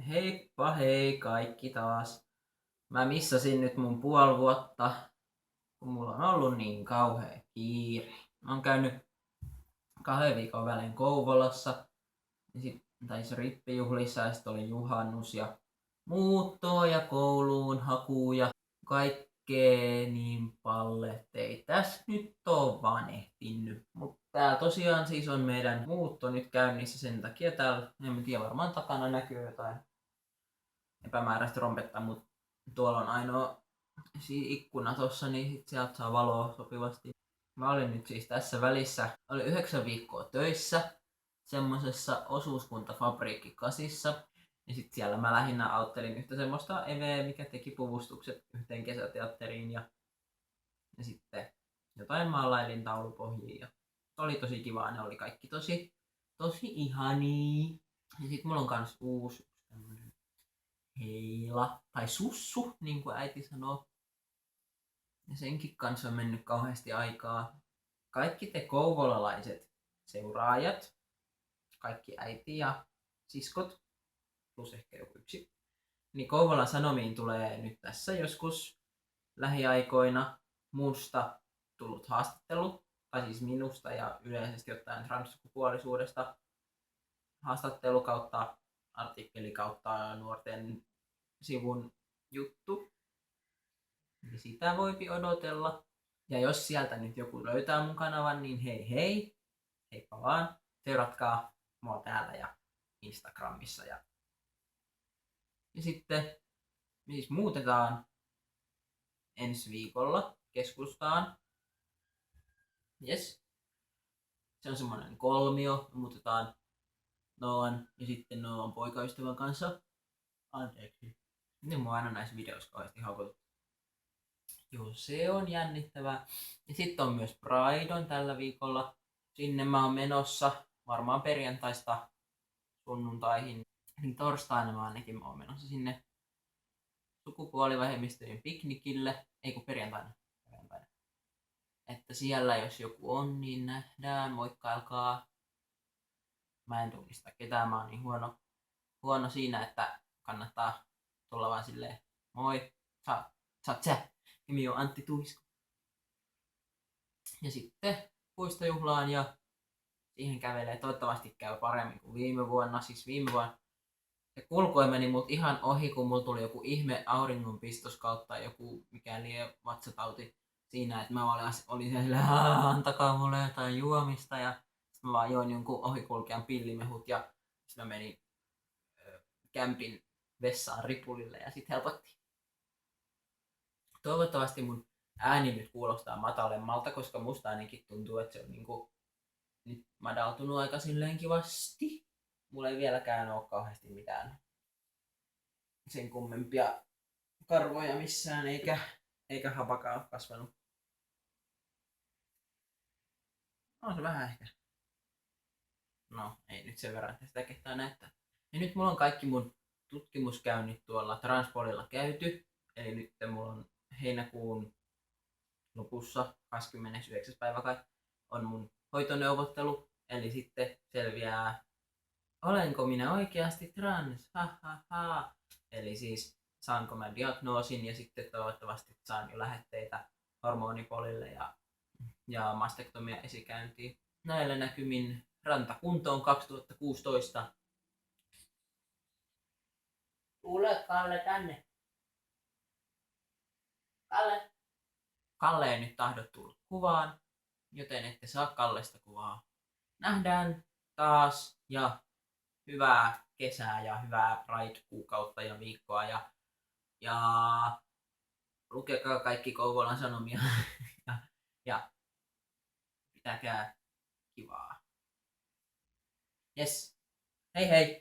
Heippa hei kaikki taas. Mä missasin nyt mun puoli vuotta, kun mulla on ollut niin kauhea kiire. Mä oon käynyt 2 viikon välein Kouvolassa, ja sit taisi rippijuhlissa, ja sit oli juhannus ja muuttoa ja kouluun hakuu ja kaikkee niin paljon, ettei tässä nyt oo vaan ehtinyt. Mutta tää tosiaan siis on meidän muutto nyt käynnissä sen takia täällä, en tiedä, varmaan takana näkyy jotain epämääräistä rompetta, mutta tuolla on ainoa ikkuna tossa, niin sit sieltä saa valoa sopivasti. Mä olin nyt siis tässä välissä, oli 9 viikkoa töissä semmosessa osuuskuntafabriikkikasissa. Ja sit siellä mä lähinnä auttelin yhtä semmoista eveä, mikä teki puvustukset yhteen kesäteatteriin ja sitten jotain maalailin taulupohjiin. Ja oli tosi kivaa, ne oli kaikki tosi ihania. Ja sit mulla on kans uusi tämmönen heila tai sussu, niin kuin äiti sanoo. Ja senkin kanssa on mennyt kauheasti aikaa. Kaikki te kouvolalaiset seuraajat, kaikki äiti ja siskot, plus ehkä joku yksi, niin Kouvolan Sanomiin tulee nyt tässä joskus lähiaikoina musta tullut haastattelu, tai siis minusta ja yleisesti ottaen transsukupuolisuudesta haastattelu kautta artikkeli kautta nuorten sivun juttu. Niin sitä voipi odotella. Ja jos sieltä nyt joku löytää mun kanavan, niin hei hei. Heippa vaan. Seuratkaa mua täällä ja Instagramissa. Ja sitten me siis muutetaan ensi viikolla keskustaan. Yes. Se on semmonen kolmio. Me muutetaan Noan ja sitten Noan poikaystävän kanssa. Anteeksi. Niin mua aina näissä videoissa kauheasti haukuttu. Joo, se on jännittävää. Ja sitten on myös Pride on tällä viikolla. Sinne mä oon menossa varmaan perjantaista sunnuntaihin. Niin torstaina mä ainakin oon menossa sinne sukupuolivähemmistöjen piknikille. Ei kun perjantaina. Että siellä jos joku on, niin nähdään. Moikkailkaa. Mä en tunnista ketään. Mä oon niin huono siinä, että kannattaa tulla vaan silleen moi. Saat sä? Nimi on Antti Tuisko. Ja sitten puistojuhlaan ja siihen kävelee. Toivottavasti käy paremmin kuin viime vuonna. Siis viime vuonna se kulkoi meni mut ihan ohi, kun mulla tuli joku ihme auringonpistos kautta joku mikä lie vatsatauti siinä, että mä olin siellä antakaa mulle jotain juomista ja sit mä vaan join jonkun ohikulkijan pillimehut ja sit mä menin kämpin vessaan ripulille ja sit helpotti. Toivottavasti mun ääni nyt kuulostaa matalemmalta, koska musta ainakin tuntuu, että se on niinku nyt madaltunut aika silleen kivasti. Mulla ei vieläkään oo kauheasti mitään sen kummempia karvoja missään, eikä hapakaan kasvanut. On se vähän ehkä. No, ei nyt sen verran, että sitä kehtaa näyttää. Ja nyt mulla on kaikki mun tutkimuskäynnit tuolla Transpolilla käyty. Eli nyt mulla on heinäkuun lopussa, 29. päivä kai, on mun hoitoneuvottelu. Eli sitten selviää, olenko minä oikeasti trans, ha. Eli siis saanko mä diagnoosin ja sitten toivottavasti saan jo lähetteitä hormonipolille ja mastektomia esikäyntiin. Näillä näkymin rantakuntoon 2016. Tule Kalle tänne. Kalle. Kalle ei nyt tahdo tulla kuvaan, joten ette saa Kallesta kuvaa. Nähdään taas ja hyvää kesää ja hyvää Pride-kuukautta ja viikkoa ja lukekaa kaikki Kouvolan Sanomia ja pitäkää kivaa. Yes. Hei hei!